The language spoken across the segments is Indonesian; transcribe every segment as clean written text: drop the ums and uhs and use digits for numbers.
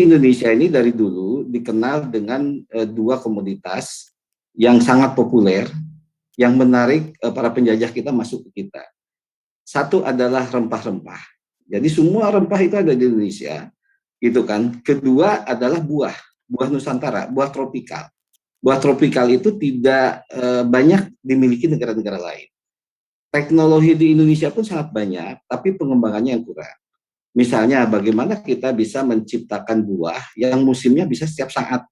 Indonesia ini dari dulu dikenal dengan dua komoditas yang sangat populer, yang menarik para penjajah kita masuk ke kita. Satu adalah rempah-rempah. Jadi semua rempah itu ada di Indonesia, gitu kan. Kedua adalah buah, buah Nusantara, buah tropikal. Buah tropikal itu tidak banyak dimiliki negara-negara lain. Teknologi di Indonesia pun sangat banyak, tapi pengembangannya yang kurang. Misalnya bagaimana kita bisa menciptakan buah yang musimnya bisa setiap saat.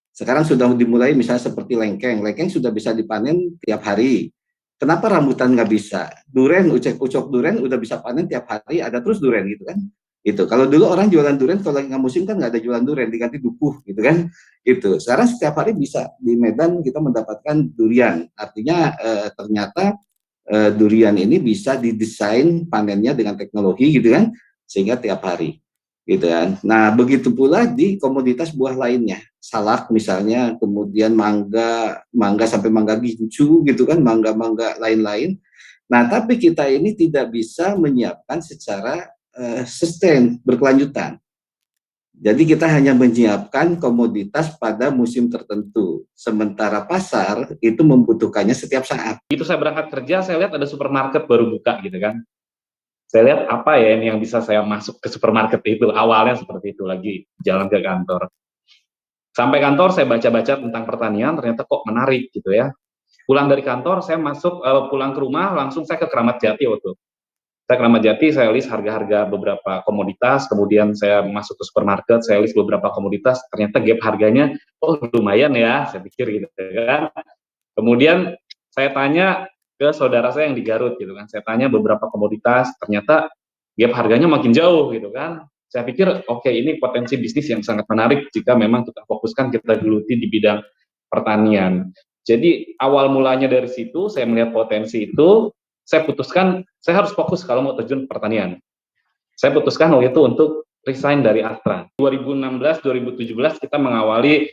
Sekarang sudah dimulai misalnya seperti lengkeng. Lengkeng sudah bisa dipanen tiap hari. Kenapa rambutan nggak bisa? Duren, ucok duren udah bisa panen tiap hari, ada terus duren gitu kan. Itu. Kalau dulu orang jualan duren, kalau lagi nggak musim kan nggak ada jualan duren, diganti dukuh gitu kan. Itu. Sekarang setiap hari bisa di Medan kita mendapatkan durian. Artinya ternyata durian ini bisa didesain panennya dengan teknologi gitu kan, sehingga tiap hari gitu kan. Nah begitu pula di komoditas buah lainnya, salak misalnya, kemudian mangga sampai mangga gincu gitu kan, mangga lain-lain. Nah tapi kita ini tidak bisa menyiapkan secara sustain, berkelanjutan. Jadi kita hanya menyiapkan komoditas pada musim tertentu, sementara pasar itu membutuhkannya setiap saat. Itu saya berangkat kerja, saya lihat ada supermarket baru buka gitu kan. Saya lihat apa ya ini yang bisa saya masuk ke supermarket itu, awalnya seperti itu, lagi jalan ke kantor. Sampai kantor saya baca-baca tentang pertanian, ternyata kok menarik gitu ya. Pulang dari kantor, saya pulang ke rumah, langsung saya ke Keramat Jati waktu. Saya Keramat Jati, saya list harga-harga beberapa komoditas, kemudian saya masuk ke supermarket, saya list beberapa komoditas, ternyata gap harganya, oh lumayan ya, saya pikir gitu kan. Kemudian saya tanya ke saudara saya yang di Garut gitu kan, saya tanya beberapa komoditas, ternyata gap harganya makin jauh gitu kan. Saya pikir oke, ini potensi bisnis yang sangat menarik jika memang kita fokuskan, kita geluti di bidang pertanian. Jadi awal mulanya dari situ, saya melihat potensi itu, saya putuskan saya harus fokus kalau mau terjun pertanian. Saya putuskan waktu itu untuk resign dari Astra. 2016-2017 kita mengawali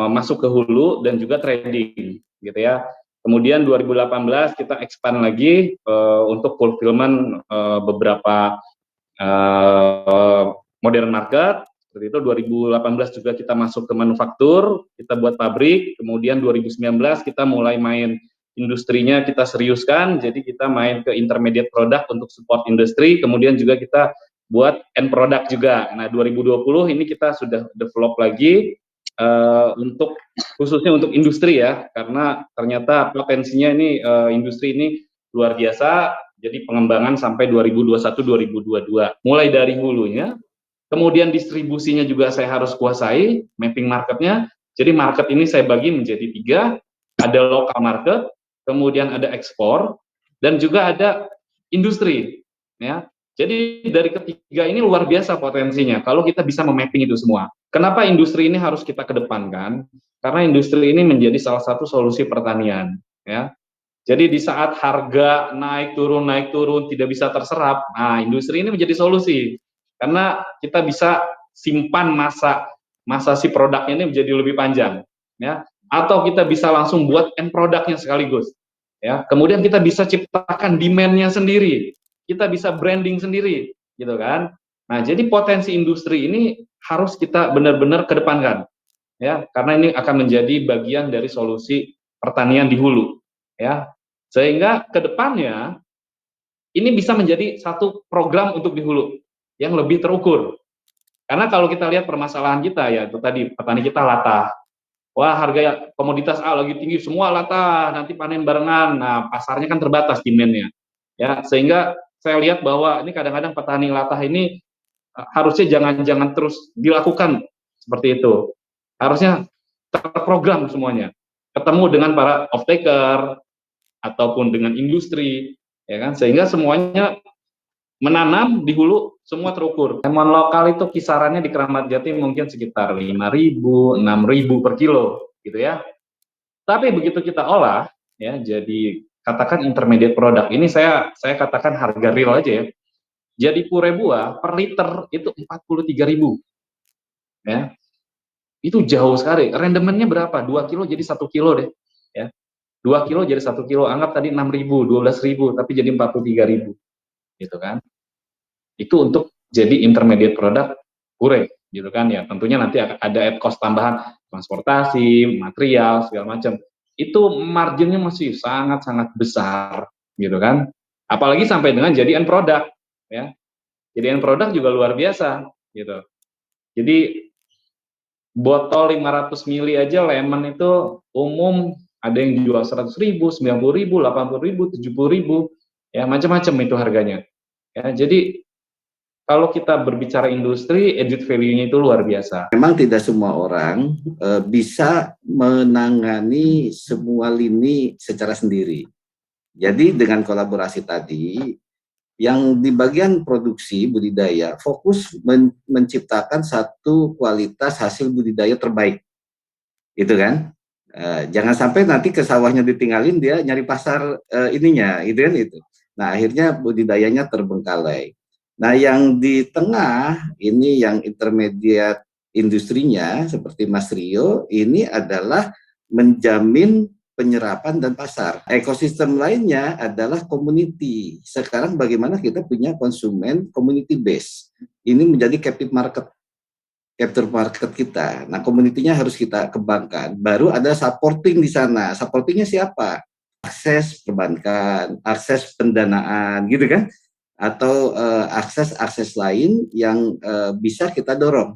masuk ke hulu dan juga trading, gitu ya. Kemudian 2018 kita expand lagi untuk fulfillment beberapa modern market. Seperti itu 2018 juga kita masuk ke manufaktur, kita buat pabrik. Kemudian 2019 kita mulai main industrinya, kita seriuskan, jadi kita main ke intermediate product untuk support industri, kemudian juga kita buat end product juga. Nah 2020 ini kita sudah develop lagi untuk khususnya untuk industri ya, karena ternyata potensinya ini industri ini luar biasa, jadi pengembangan sampai 2021-2022. Mulai dari hulunya, kemudian distribusinya juga saya harus kuasai, mapping marketnya. Jadi market ini saya bagi menjadi 3, ada local market, kemudian ada ekspor, dan juga ada industri. Ya. Jadi dari ketiga ini luar biasa potensinya kalau kita bisa memapping itu semua. Kenapa industri ini harus kita kedepankan? Karena industri ini menjadi salah satu solusi pertanian. Ya. Jadi di saat harga naik turun tidak bisa terserap, nah industri ini menjadi solusi. Karena kita bisa simpan masa si produknya ini menjadi lebih panjang. Ya. Atau kita bisa langsung buat end produknya sekaligus, ya. Kemudian kita bisa ciptakan demand-nya sendiri, kita bisa branding sendiri, gitu kan. Nah, jadi potensi industri ini harus kita benar-benar kedepankan, ya, karena ini akan menjadi bagian dari solusi pertanian di hulu, ya. Sehingga kedepannya ini bisa menjadi satu program untuk di hulu yang lebih terukur. Karena kalau kita lihat permasalahan kita ya itu tadi petani kita latah. Wah, harga komoditas A lagi tinggi, semua latah, nanti panen barengan. Nah, pasarnya kan terbatas demand-nya. Ya, sehingga saya lihat bahwa ini kadang-kadang petani latah ini harusnya jangan terus dilakukan seperti itu. Harusnya terprogram semuanya. Ketemu dengan para off-taker ataupun dengan industri, ya kan? Sehingga semuanya menanam di hulu semua terukur. Lemon lokal itu kisarannya di Keramat Jati mungkin sekitar 5.000, 6.000 per kilo, gitu ya. Tapi begitu kita olah, ya, jadi katakan intermediate product. Ini saya katakan harga real aja ya. Jadi pure buah per liter itu 43.000, ya. Itu jauh sekali. Rendemennya berapa? 2 kilo jadi 1 kilo deh, ya. 2 kilo jadi 1 kilo. Anggap tadi 6.000, 12.000, tapi jadi 43.000. Gitu kan. Itu untuk jadi intermediate product pure gitu kan ya. Tentunya nanti ada add cost tambahan, transportasi, material, segala macam. Itu marginnya masih sangat-sangat besar, gitu kan. Apalagi sampai dengan jadi end product, ya. Jadi end product juga luar biasa, gitu. Jadi botol 500 mili aja lemon itu umum ada yang jual 100.000, 90.000, 80.000, 70.000, ya macam-macam itu harganya. Ya, jadi kalau kita berbicara industri, added value-nya itu luar biasa. Memang tidak semua orang bisa menangani semua lini secara sendiri. Jadi dengan kolaborasi tadi, yang di bagian produksi budidaya fokus menciptakan satu kualitas hasil budidaya terbaik, gitu kan? Jangan sampai nanti ke sawahnya ditinggalin, dia nyari pasar ininya, gitu kan itu. Nah akhirnya budidayanya terbengkalai. Nah yang di tengah ini yang intermediate industrinya seperti Mas Rio ini adalah menjamin penyerapan dan pasar. Ekosistem lainnya adalah community. Sekarang bagaimana kita punya konsumen community base. Ini menjadi captive market kita. Nah, community-nya harus kita kembangkan. Baru ada supporting di sana. Supportingnya siapa? Akses perbankan, akses pendanaan, gitu kan? Atau akses-akses lain yang bisa kita dorong.